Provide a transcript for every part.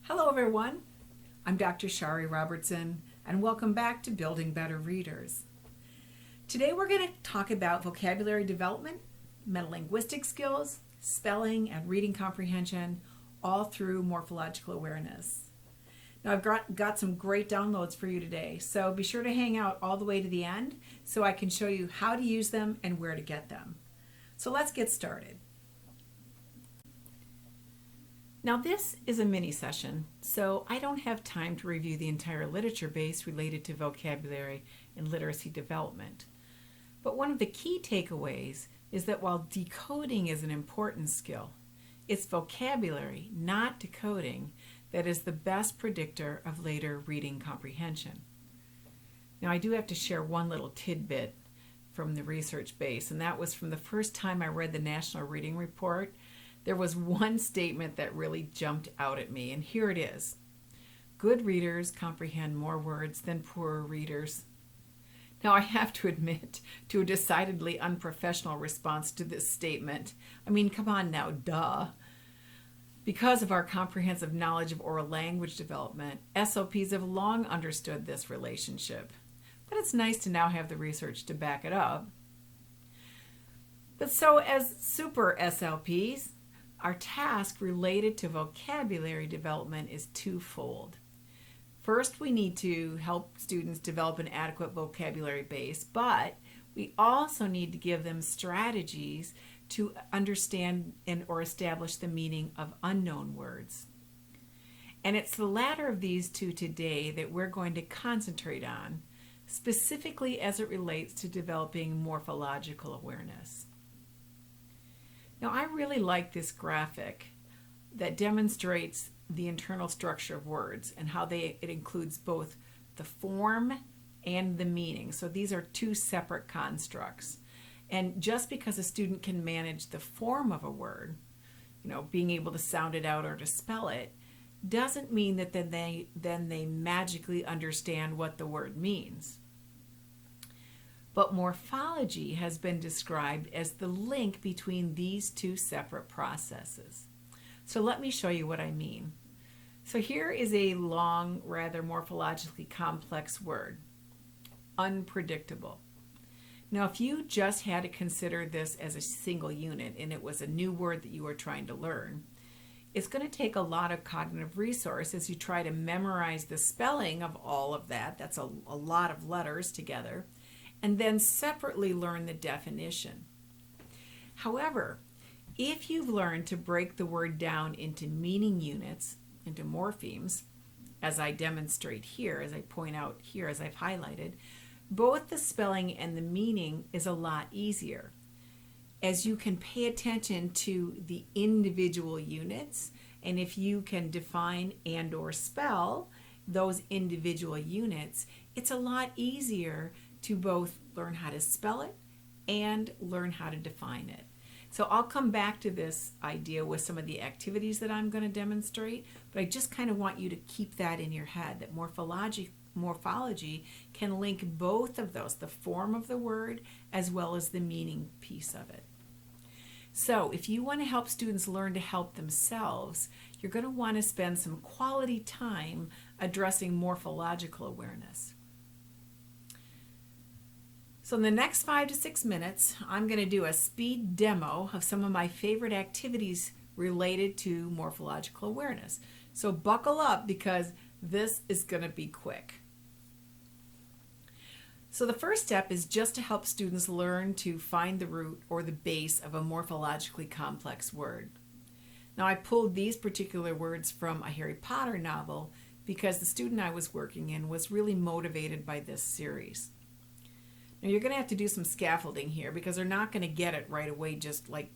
Hello everyone, I'm Dr. Shari Robertson and welcome back to Building Better Readers. Today we're going to talk about vocabulary development, metalinguistic skills, spelling and reading comprehension, all through morphological awareness. Now I've got some great downloads for you today, so be sure to hang out all the way to the end so I can show you how to use them and where to get them. So let's get started. Now this is a mini session, so I don't have time to review the entire literature base related to vocabulary and literacy development. But one of the key takeaways is that while decoding is an important skill, it's vocabulary, not decoding, that is the best predictor of later reading comprehension. Now I do have to share one little tidbit from the research base, and that was from the first time I read the National Reading Report. There was one statement that really jumped out at me, and here it is. Good readers comprehend more words than poorer readers. Now, I have to admit to a decidedly unprofessional response to this statement. I mean, come on now, duh. Because of our comprehensive knowledge of oral language development, SLPs have long understood this relationship. But it's nice to now have the research to back it up. But so as super SLPs, our task related to vocabulary development is twofold. First, we need to help students develop an adequate vocabulary base, but we also need to give them strategies to understand or establish the meaning of unknown words. And it's the latter of these two today that we're going to concentrate on, specifically as it relates to developing morphological awareness. Now, I really like this graphic that demonstrates the internal structure of words and how it includes both the form and the meaning. So these are two separate constructs. And just because a student can manage the form of a word, being able to sound it out or to spell it, doesn't mean that then they magically understand what the word means. But morphology has been described as the link between these two separate processes. So let me show you what I mean. So here is a long, rather morphologically complex word, unpredictable. Now, if you just had to consider this as a single unit and it was a new word that you were trying to learn, it's going to take a lot of cognitive resource as you try to memorize the spelling of all of that. That's a lot of letters together. And then separately learn the definition. However, if you've learned to break the word down into meaning units, into morphemes, as I demonstrate here, as I point out here, as I've highlighted, both the spelling and the meaning is a lot easier, as you can pay attention to the individual units, and if you can define and or spell those individual units, it's a lot easier to both learn how to spell it and learn how to define it. So I'll come back to this idea with some of the activities that I'm going to demonstrate, but I just kind of want you to keep that in your head, that morphology can link both of those, the form of the word as well as the meaning piece of it. So if you want to help students learn to help themselves, you're going to want to spend some quality time addressing morphological awareness. So in the next 5 to 6 minutes, I'm going to do a speed demo of some of my favorite activities related to morphological awareness. So buckle up because this is going to be quick. So the first step is just to help students learn to find the root or the base of a morphologically complex word. Now I pulled these particular words from a Harry Potter novel because the student I was working in was really motivated by this series. Now you're going to have to do some scaffolding here because they're not going to get it right away, just like,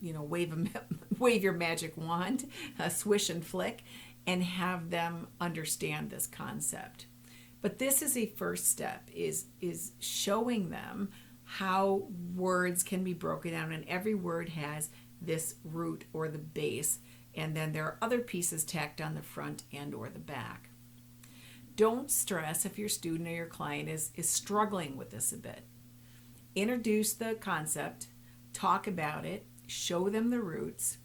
wave your magic wand, swish and flick, and have them understand this concept. But this is a first step, is showing them how words can be broken down, and every word has this root or the base, and then there are other pieces tacked on the front and or the back. Don't stress if your student or your client is struggling with this a bit. Introduce the concept, talk about it, show them the roots,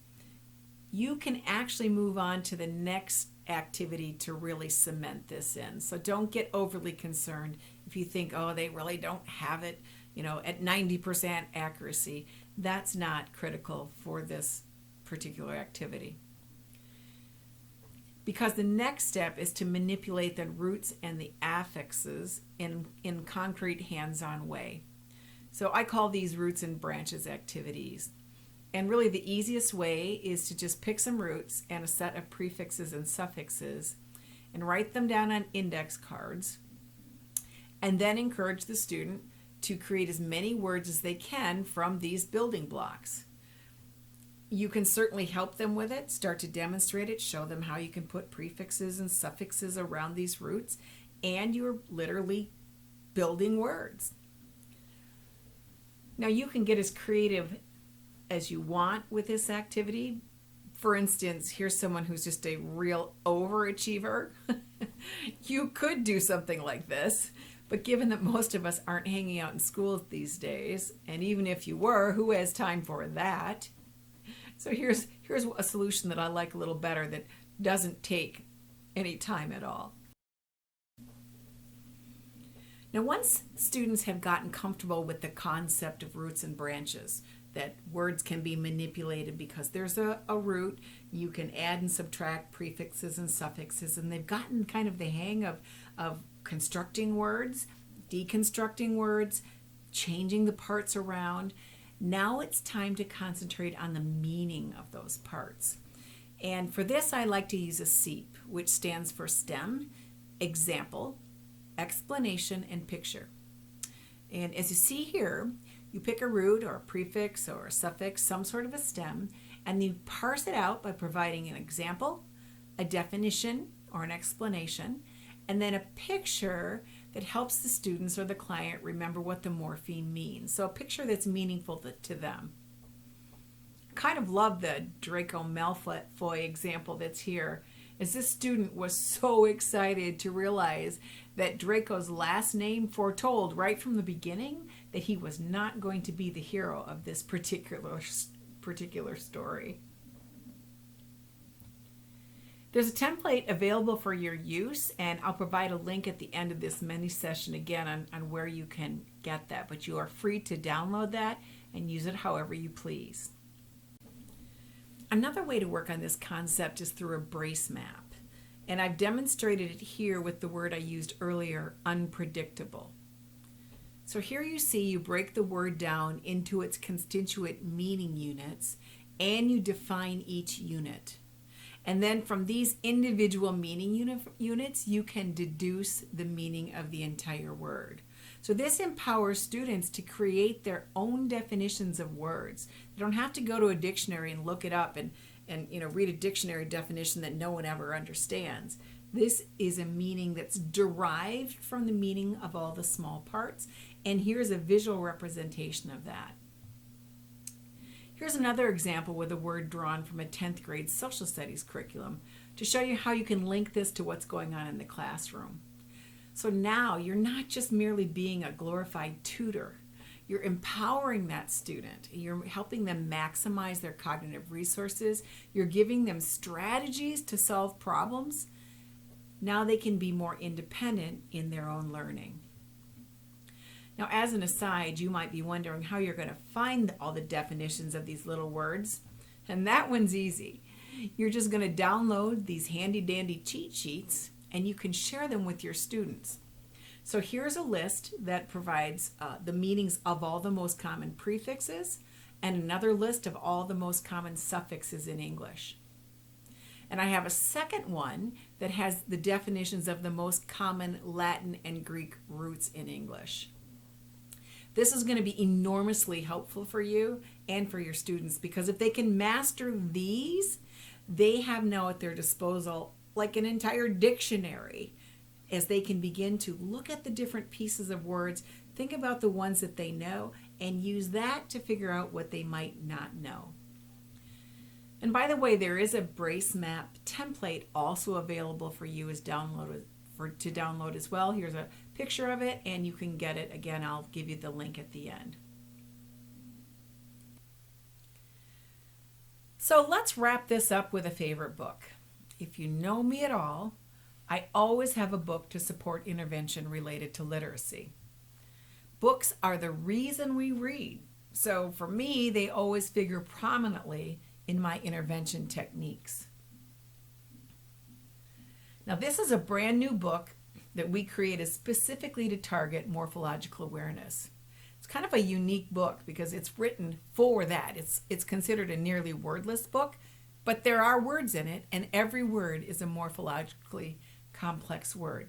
you can actually move on to the next activity to really cement this in. So don't get overly concerned if you think, oh, they really don't have it, at 90% accuracy. That's not critical for this particular activity. Because the next step is to manipulate the roots and the affixes in concrete, hands-on way. So I call these roots and branches activities. And really the easiest way is to just pick some roots and a set of prefixes and suffixes and write them down on index cards, and then encourage the student to create as many words as they can from these building blocks. You can certainly help them with it, start to demonstrate it, show them how you can put prefixes and suffixes around these roots, and you're literally building words. Now you can get as creative as you want with this activity. For instance, here's someone who's just a real overachiever. You could do something like this, but given that most of us aren't hanging out in schools these days, and even if you were, who has time for that? So here's a solution that I like a little better that doesn't take any time at all. Now, once students have gotten comfortable with the concept of roots and branches, that words can be manipulated because there's a root, you can add and subtract prefixes and suffixes, and they've gotten kind of the hang of constructing words, deconstructing words, changing the parts around. Now it's time to concentrate on the meaning of those parts. And for this, I like to use a SEEP, which stands for STEM, example, explanation, and picture. And as you see here, you pick a root or a prefix or a suffix, some sort of a stem, and you parse it out by providing an example, a definition or an explanation, and then a picture that helps the students or the client remember what the morpheme means. So a picture that's meaningful to them. I kind of love the Draco Malfoy example that's here, as this student was so excited to realize that Draco's last name foretold right from the beginning that he was not going to be the hero of this particular story. There's a template available for your use, and I'll provide a link at the end of this mini session again on where you can get that, but you are free to download that and use it however you please. Another way to work on this concept is through a brace map, and I've demonstrated it here with the word I used earlier, unpredictable. So here you see you break the word down into its constituent meaning units, and you define each unit. And then from these individual meaning units, you can deduce the meaning of the entire word. So this empowers students to create their own definitions of words. They don't have to go to a dictionary and look it up and read a dictionary definition that no one ever understands. This is a meaning that's derived from the meaning of all the small parts, and here's a visual representation of that. Here's another example with a word drawn from a 10th grade social studies curriculum to show you how you can link this to what's going on in the classroom. So now you're not just merely being a glorified tutor. You're empowering that student. You're helping them maximize their cognitive resources. You're giving them strategies to solve problems. Now they can be more independent in their own learning. Now, as an aside, you might be wondering how you're going to find all the definitions of these little words. And that one's easy. You're just going to download these handy-dandy cheat sheets, and you can share them with your students. So here's a list that provides the meanings of all the most common prefixes and another list of all the most common suffixes in English. And I have a second one that has the definitions of the most common Latin and Greek roots in English. This is going to be enormously helpful for you and for your students, because if they can master these, they have now at their disposal like an entire dictionary, as they can begin to look at the different pieces of words, think about the ones that they know, and use that to figure out what they might not know. And by the way, there is a brace map template also available for you as to download as well. Here's a picture of it, and you can get it. Again, I'll give you the link at the end. So let's wrap this up with a favorite book. If you know me at all, I always have a book to support intervention related to literacy. Books are the reason we read. So for me, they always figure prominently in my intervention techniques. Now, this is a brand new book that we created specifically to target morphological awareness. It's kind of a unique book because it's written for that. It's considered a nearly wordless book, but there are words in it, and every word is a morphologically complex word.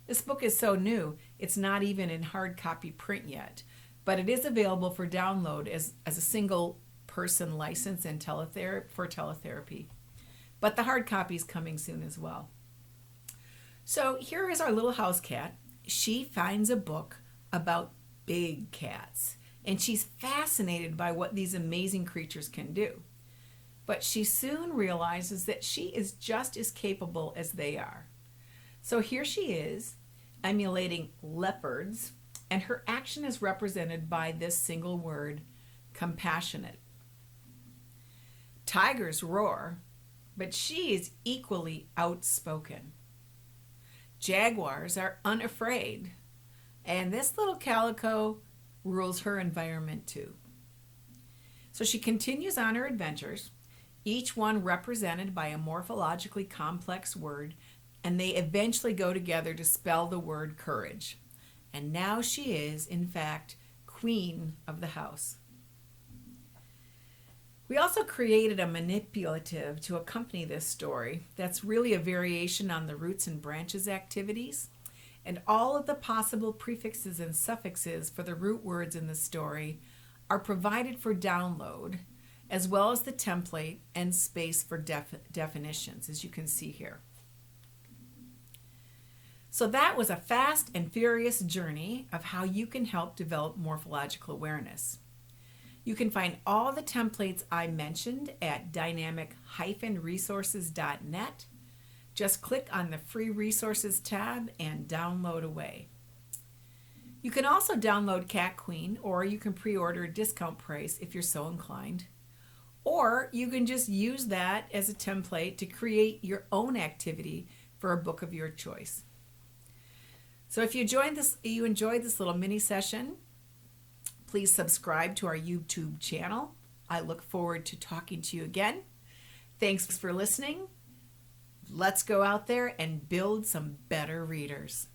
This book is so new, it's not even in hard copy print yet, but it is available for download as a single person license and for teletherapy. But the hard copy is coming soon as well. So here is our little house cat. She finds a book about big cats, and she's fascinated by what these amazing creatures can do. But she soon realizes that she is just as capable as they are. So here she is, emulating leopards, and her action is represented by this single word, compassionate. Tigers roar, but she is equally outspoken. Jaguars are unafraid, and this little calico rules her environment too. So she continues on her adventures, each one represented by a morphologically complex word, and they eventually go together to spell the word courage. And now she is, in fact, queen of the house. We also created a manipulative to accompany this story that's really a variation on the roots and branches activities. And all of the possible prefixes and suffixes for the root words in the story are provided for download, as well as the template and space for definitions, as you can see here. So that was a fast and furious journey of how you can help develop morphological awareness. You can find all the templates I mentioned at dynamic-resources.net. Just click on the Free Resources tab and download away. You can also download Cat Queen, or you can pre-order a discount price if you're so inclined. Or you can just use that as a template to create your own activity for a book of your choice. So if you enjoyed this little mini session, please subscribe to our YouTube channel. I look forward to talking to you again. Thanks for listening. Let's go out there and build some better readers.